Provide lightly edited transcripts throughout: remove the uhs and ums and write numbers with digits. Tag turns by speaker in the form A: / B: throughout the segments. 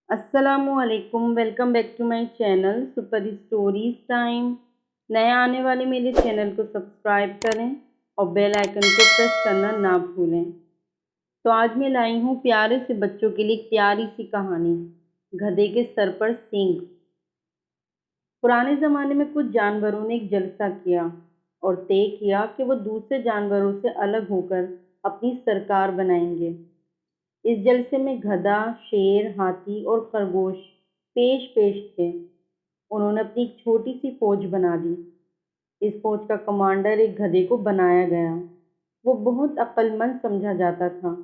A: अस्सलामुअलैकुम, welcome back to my channel super stories time. नए आने वाले मेरे चैनल को सब्सक्राइब करें और बेल आइकन को प्रेस करना ना भूलें। तो आज मैं लाई हूँ प्यारे से बच्चों के लिए एक प्यारी सी कहानी, गधे के सर पर सींग। पुराने ज़माने में कुछ जानवरों ने एक जलसा किया और तय किया कि वो दूसरे जानवरों से अलग होकर अपनी सरकार बनाएंगे। इस जलसे में गधा, शेर, हाथी और खरगोश पेश पेश थे। उन्होंने अपनी एक छोटी सी फौज बना दी। इस फौज का कमांडर एक गधे को बनाया गया। वो बहुत अक्लमंद समझा जाता था,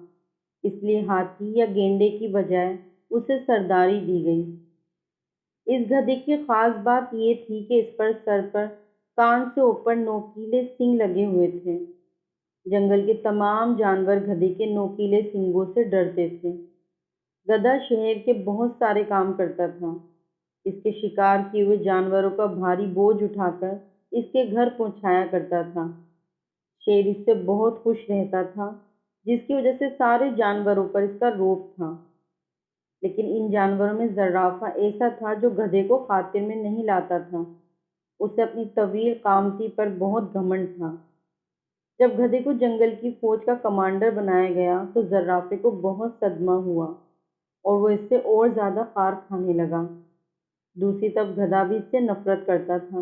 A: इसलिए हाथी या गेंडे की बजाय उसे सरदारी दी गई। इस गधे की खास बात ये थी कि इस पर सर पर कान से ऊपर नोकीले सींग लगे हुए थे। जंगल के तमाम जानवर गधे के नोकीले सींगों से डरते थे। गधा शहर के बहुत सारे काम करता था। इसके शिकार किए हुए जानवरों का भारी बोझ उठाकर इसके घर पहुंचाया करता था। शेर इससे बहुत खुश रहता था, जिसकी वजह से सारे जानवरों पर इसका रौब था। लेकिन इन जानवरों में जर्राफा ऐसा था जो गधे को खातिर में नहीं लाता था। उसे अपनी तवील कामती पर बहुत घमंड था। जब गधे को जंगल की फौज का कमांडर बनाया गया तो जर्राफे को बहुत सदमा हुआ और वो इससे और ज़्यादा खार खाने लगा। दूसरी तरफ गधा भी इससे नफरत करता था,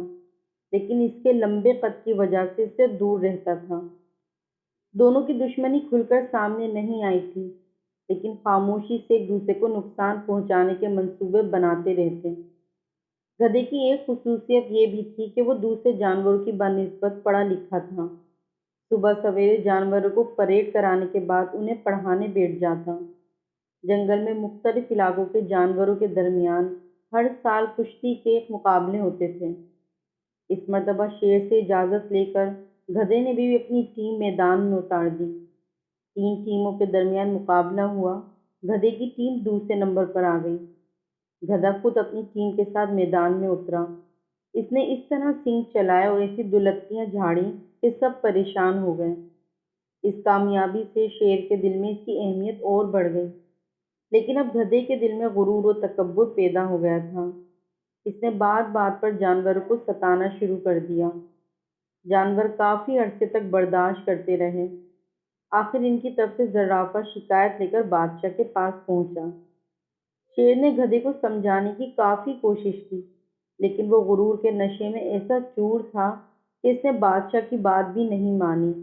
A: लेकिन इसके लंबे कद की वजह से इससे दूर रहता था। दोनों की दुश्मनी खुलकर सामने नहीं आई थी, लेकिन खामोशी से एक दूसरे को नुकसान पहुंचाने के मंसूबे बनाते रहते। गधे की एक खसूसियत ये भी थी कि वो दूसरे जानवरों की बनिस्बत पढ़ा लिखा था। सुबह सवेरे जानवरों को परेड कराने के बाद उन्हें पढ़ाने बैठ जाता। जंगल में मुख्तलिफ इलाकों के जानवरों के दरमियान हर साल कुश्ती के मुकाबले होते थे। इस मर्तबा शेर से इजाज़त लेकर गधे ने भी अपनी टीम मैदान में उतार दी। 3 टीमों के दरमियान मुकाबला हुआ। गधे की टीम दूसरे नंबर पर आ गई। गधा खुद अपनी टीम के साथ मैदान में उतरा। इसने इस तरह सींग चलाए और ऐसी दुलत्तियां झाड़ी कि सब परेशान हो गए। इस कामयाबी से शेर के दिल में इसकी अहमियत और बढ़ गई, लेकिन अब गधे के दिल में गुरूर और तकब्बुर पैदा हो गया था। इसने बात बात पर जानवरों को सताना शुरू कर दिया। जानवर काफ़ी अरसे तक बर्दाश्त करते रहे। आखिर इनकी तरफ से जराफा शिकायत लेकर बादशाह के पास पहुंचा। शेर ने गधे को समझाने की काफ़ी कोशिश की, लेकिन वो गुरूर के नशे में ऐसा चूर था कि इसने बादशाह की बात भी नहीं मानी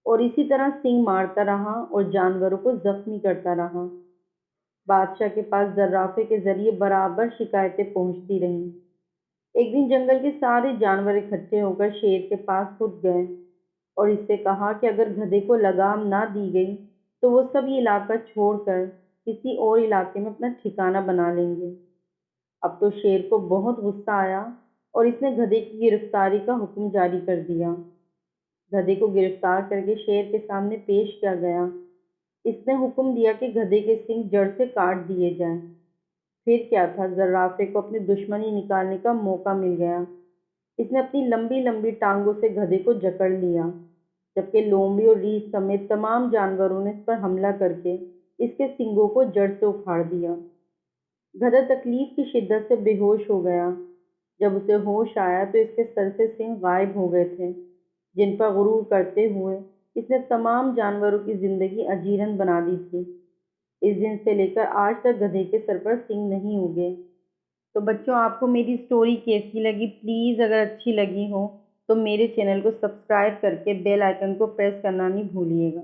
A: और इसी तरह सींग मारता रहा और जानवरों को जख्मी करता रहा। बादशाह के पास जर्राफे के जरिए बराबर शिकायतें पहुंचती रहीं। एक दिन जंगल के सारे जानवर इकट्ठे होकर शेर के पास खुद गए और इससे कहा कि अगर गधे को लगाम ना दी गई तो वो सब ये इलाका छोड़कर किसी और इलाके में अपना ठिकाना बना लेंगे। अब तो शेर को बहुत गुस्सा आया और इसने गधे की गिरफ्तारी का हुक्म जारी कर दिया। गधे को गिरफ्तार करके शेर के सामने पेश किया गया। इसने हुक्म दिया कि गधे के सींग जड़ से काट दिए जाएं। फिर क्या था, जर्राफे को अपनी दुश्मनी निकालने का मौका मिल गया। इसने अपनी लंबी लंबी टांगों से गधे को जकड़ लिया, जबकि लोमड़ी और रीछ समेत तमाम जानवरों ने इस पर हमला करके इसके सींगों को जड़ से उखाड़ दिया। गधा तकलीफ की शिद्दत से बेहोश हो गया। जब उसे होश आया तो इसके सर से सींग गायब हो गए थे, जिन पर गुरूर करते हुए इसने तमाम जानवरों की जिंदगी अजीरन बना दी थी। इस दिन से लेकर आज तक गधे के सर पर सींग नहीं उगे। तो बच्चों, आपको मेरी स्टोरी कैसी लगी? प्लीज़ अगर अच्छी लगी हो तो मेरे चैनल को सब्सक्राइब करके बेल आइकन को प्रेस करना नहीं भूलिएगा।